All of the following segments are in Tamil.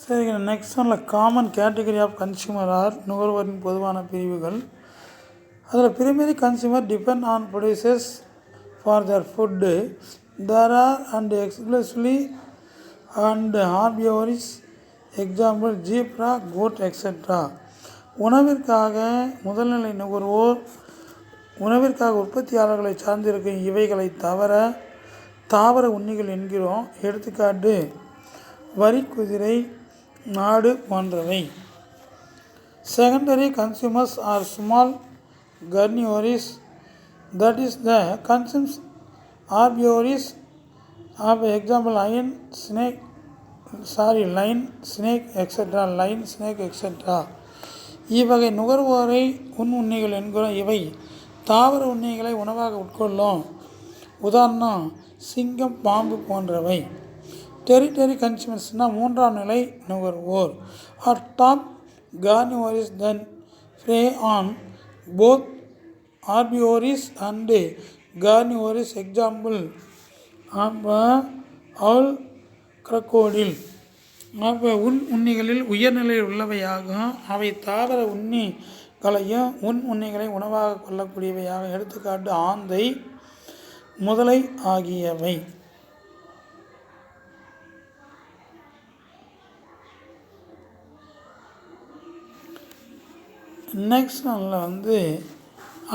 சரிங்க. நெக்ஸ்ட் ஒன்ல common category of consumer or நுகர்வோரின் பொதுவான பிரிவுகள். அதில் primary consumer depend on producers for their food. There are and exclusively and herbivorous example zebra, goat etcetera. உணவிற்காக முதல்நிலை நுகர்வோர் உணவிற்காக உற்பத்தியாளர்களை சார்ந்திருக்கும் இவைகளை தவிர தாவர உண்ணிகள் என்கிறோம். எடுத்துக்காட்டு வரிக்குதிரை, நாடு போன்றவை. Secondary consumers are small carnivores, that is the consumes herbivores of example lion, snake etcetera. இவ்வகை நுகர்வோரை உண்ணிகள் என்கிறோம். இவை தாவர உண்ணிகளை உணவாக உட்கொள்ளும். உதாரணம் சிங்கம், பாம்பு போன்றவை. டெரிட்டரி கன்சியூமர்ஸ்னால் மூன்றாம் நிலை நுகர்வோர். Are top carnivores then prey on both herbivorous and carnivorous example owl, crocodile. உண்ணிகளில் உயர்நிலையில் உள்ளவையாகும். அவை தாவர உண்ணிகளையும் உண்ணிகளை உணவாக கொள்ளக்கூடியவையாக. எடுத்துக்காட்டு ஆந்தை, முதலை ஆகியவை. நெக்ஸ்ட் ஒன்றில்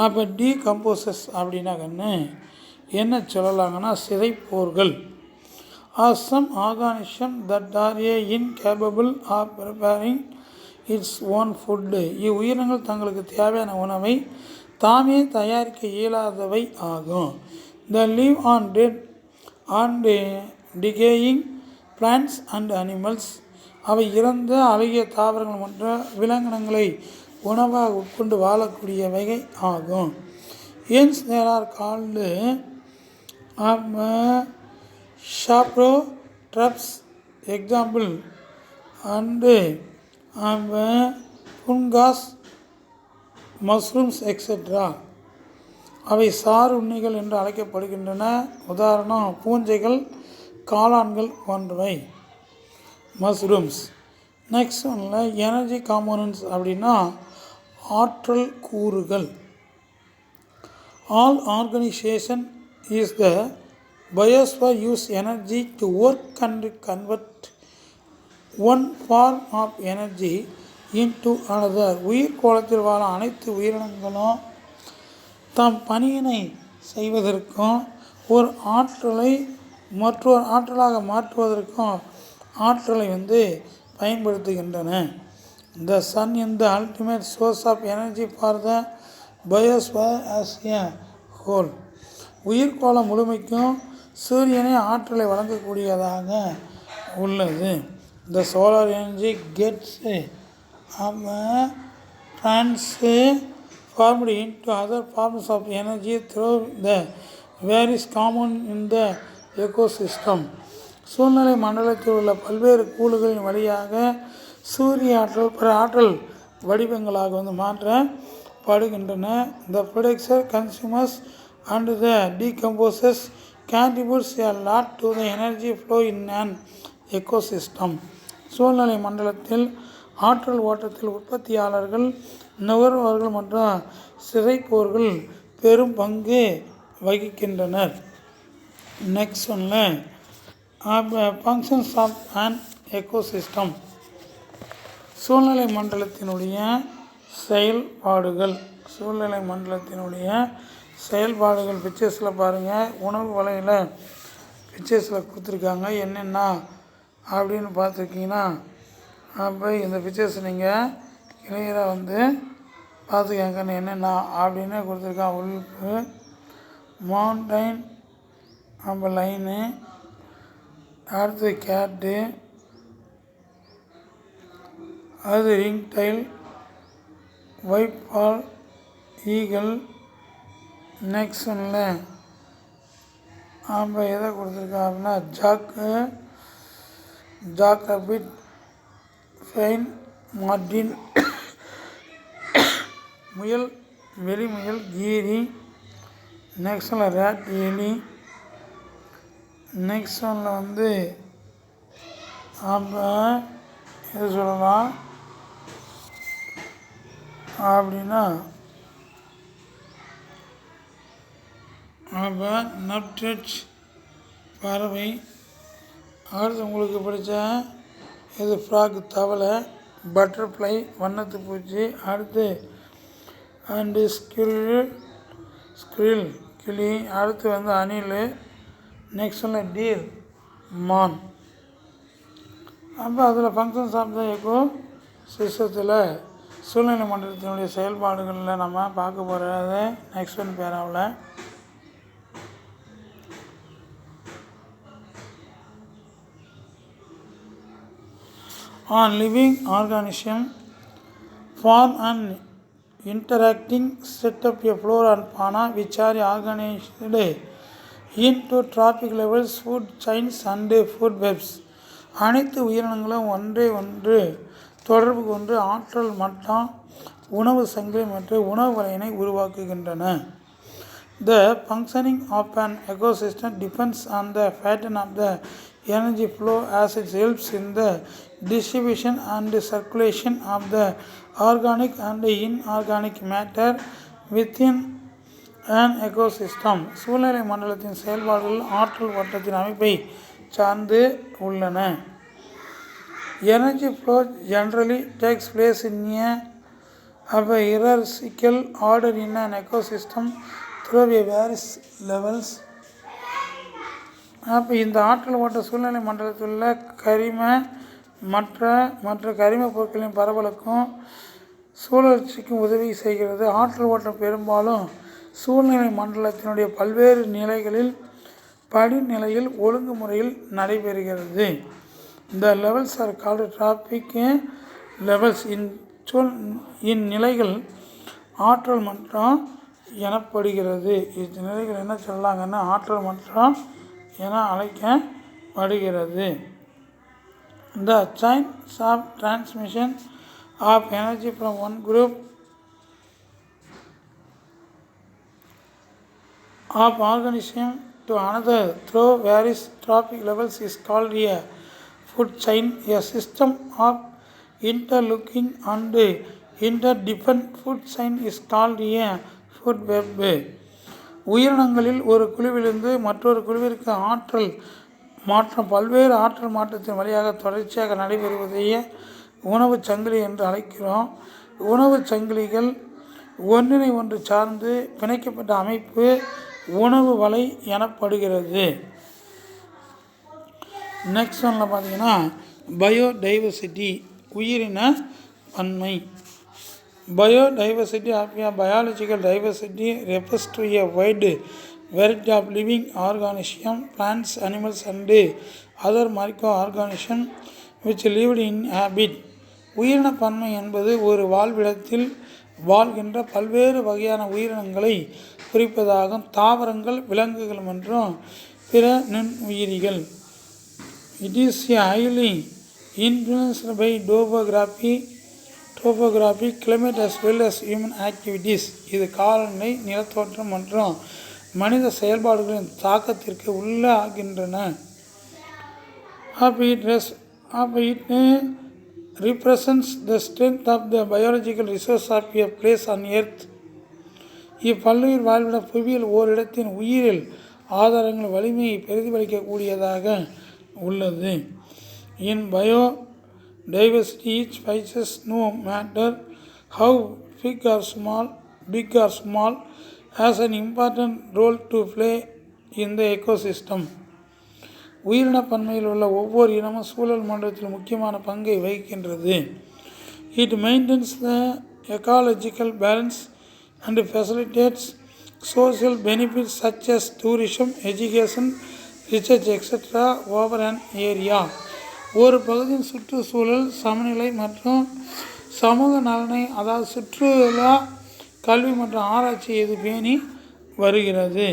அப்போ டீகம்போசஸ் அப்படின்னா என்ன சொல்லலாங்கன்னா சிதைப்போர்கள். Are some organism that are incapable of preparing its own food. இவ்வுயிரினங்கள் தங்களுக்கு தேவையான உணவை தாமே தயாரிக்க இயலாதவை ஆகும். The live on dead and decaying plants and animals. அவை இறந்த அழுகிய தாவரங்கள் போன்ற விலங்கினங்களை உணவாக உட்கொண்டு வாழக்கூடியவை ஆகும். Hence there are called saprotrophs example and fungus, mushrooms etcetera. அவை சாறு உண்ணிகள் என்று அழைக்கப்படுகின்றன. உதாரணம் பூஞ்சைகள், காளான்கள் போன்றவை. மஷ்ரூம்ஸ். நெக்ஸ்ட் ஒன்றில் எனர்ஜி காம்போனன்ட்ஸ் அப்படின்னா ஆற்றல் கூறுகள். All organisation is the biosphere use energy to work and convert one form of energy into another. உயிர்கோளத்தில் வாழ அனைத்து உயிரினங்களும் தம் பணியினை செய்வதற்கும் ஒரு ஆற்றலை மற்றொரு ஆற்றலாக மாற்றுவதற்கும் ஆற்றலை பயன்படுத்துகின்றன. The sun is the ultimate source of energy for the biosphere as a whole. உயிர்கோளம் முழுமைக்கும் சூரியனே ஆற்றலை வழங்கக்கூடியதாக உள்ளது. The solar energy gets transformed into other forms of energy through the various components in the ecosystem. சூழ்நிலை மண்டலத்தில் உள்ள பல்வேறு கூறுகளின் வழியாக சூரிய ஆற்றல் பிற ஆற்றல் வடிவங்களாக மாற்றப்படுகின்றன. The producer, consumers and the decomposers contributes a lot to the energy flow in an ecosystem. சூழ்நிலை மண்டலத்தில் ஆற்றல் ஓட்டத்தில் உற்பத்தியாளர்கள், நுகர்வோர்கள் மற்றும் சிதைப்போர்கள் பெரும் பங்கு வகிக்கின்றனர். நெக்ஸ்ட் ஒன்றில் ஃபங்க்ஷன்ஸ் ஆஃப் அன் எக்கோசிஸ்டம். சூழ்நிலை மண்டலத்தினுடைய செயல்பாடுகள். சூழ்நிலை மண்டலத்தினுடைய செயல்பாடுகள் பிக்சர்ஸில் பாருங்கள். உணவு வலையில் பிக்சர்ஸில் கொடுத்துருக்காங்க. என்னென்ன அப்படின்னு பார்த்துருக்கீங்கன்னா அப்போ இந்த பிக்சர்ஸ் நீங்கள் கிளியராக பார்த்துக்கங்க. என்னென்ன அப்படின்னு கொடுத்துருக்காங்க. உள்ப்பு, மவுண்டைன், அப்போ லைனு, அடுத்து கேட்டு, அது ring tail, white ball, eagle. Next ஒன்றில் அப்போ எதை கொடுத்துருக்கா அப்படின்னா ஜாக் ரபிட், ஃபெயின் மார்டின், முயல், வெளிமுயல், கீரி. நெக்ஸ்ட் ஒன்றில் ரேட், எலி. நெக்ஸ்ட் ஒன்றில் அப்போ எது சொல்லலாம் அப்படின்னா அப்போ நப்டெட் பறவை. அடுத்து உங்களுக்கு பிடிச்ச இது ஃப்ராக் தவளை, பட்டர்ஃப்ளை வண்ணத்து பூச்சி. அடுத்து அண்டு ஸ்கிரில் கிளி. அடுத்து அணில். நெக்ஸ்ட் டீர் மான். அப்போ அதில் ஃபங்க்ஷன்ஸ் ஆஃப் த எக்கோ சிஸ்டத்தில் சூழ்நிலை மண்டலத்தினுடைய செயல்பாடுகளில் நம்ம பார்க்க போகிறது நெக்ஸ்ட் ஒன் பேராவில். On living organism form an interacting set of a flora and fauna which are organized into trophic levels, food chains and food webs. அனைத்து உயிரினங்களும் ஒன்றை ஒன்று தொடர்பு கொண்டு ஆற்றல் மட்டம், உணவு சங்கிலி மற்றும் உணவு வலையினை உருவாக்குகின்றன. The functioning of an ecosystem depends on the pattern of the energy flow as it helps in the distribution and circulation of the organic and inorganic matter within an ecosystem. சூழ்நிலை மண்டலத்தின் செயல்பாடுகள் ஆற்றல் ஓட்டத்தின் அமைப்பை சார்ந்து உள்ளன. Energy flow generally takes place in a hierarchical order in an ecosystem through various levels. அப்போ இந்த ஆற்றல் ஓட்ட சூழ்நிலை மண்டலத்தில் உள்ள மற்ற கரிம பொருட்களின் பரவலுக்கும் சூழற்சிக்கும் உதவி செய்கிறது. ஆற்றல் ஓட்டம் பெரும்பாலும் சூழ்நிலை மண்டலத்தினுடைய பல்வேறு நிலைகளில் படிநிலையில் ஒழுங்குமுறையில் நடைபெறுகிறது. The levels are called trophic levels. இந்நிலைகள் ஆற்றல் மட்டம் எனப்படுகிறது. இந்நிலைகள் என்ன சொல்லலாங்கன்னா ஆற்றல் மட்டம் என அழைக்கப்படுகிறது. The chains of transmission of energy from one group of organism to another through various trophic levels is called a food chain. A system of interlocking and interdependent food chain is called a food web. உயிரினங்களில் ஒரு குழுவிலிருந்து மற்றொரு குழுவிற்கு ஆற்றல் மாற்றம் பல்வேறு ஆற்றல் மாற்றத்தின் வழியாக தொடர்ச்சியாக நடைபெறுவதையே உணவு சங்கிலி என்று அழைக்கிறோம். உணவு சங்கிலிகள் ஒன்றினை ஒன்று சார்ந்து பிணைக்கப்பட்ட அமைப்பு உணவு வலை எனப்படுகிறது. நெக்ஸ்ட் ஒன்ல பார்த்தீங்கன்னா பயோடைவர்சிட்டி உயிரின பன்மை. Biodiversity of a biological diversity refers to a wide variety of living organisms, plants, animals and other microorganisms which live in habit. உயிரின பன்மை என்பது ஒரு வாழ்விடத்தில் வாழ்கின்ற பல்வேறு வகையான உயிரினங்களை குறிப்பதாகும். தாவரங்கள், விலங்குகள் மற்றும் பிற நுண்ணுயிரிகள். It is highly influenced by topography, climate as well as human activities. இது காலநிலை, நிலத்தோற்றம் மற்றும் மனித செயல்பாடுகளின் தாக்கத்திற்கு உள்ளாகின்றன. It represents the strength of the biological resource of a place on earth. இப்பல்லுயிர் வாழ்விட புவியியல் ஓரிடத்தின் உயிரியல் ஆதாரங்கள் வலிமையை பிரதிபலிக்கக்கூடியதாக உள்ளது. In biodiversity, each species, no matter how big or small, has an important role to play in the ecosystem. உயிரின பன்மையில் உள்ள ஒவ்வொரு இனமும் சூழல் மண்டலத்தில் முக்கியமான பங்கை வகிக்கின்றது. It maintains the ecological balance and facilitates social benefits such as tourism, education, research, etc. over an area. ஒரு பகுதியின் சுற்றுச்சூழல் சமநிலை மற்றும் சமூக நலனை அதாவது சுற்றுலா, கல்வி மற்றும் ஆராய்ச்சி இது பேணி வருகிறது.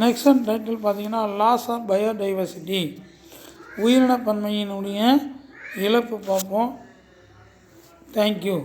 நெக்ஸ்ட் டைட்டில் பார்த்தீங்கன்னா லாஸ் ஆஃப் பயோடைவர்சிட்டி உயிரின பன்மையினுடைய இழப்பு பார்ப்போம். தேங்க்யூ.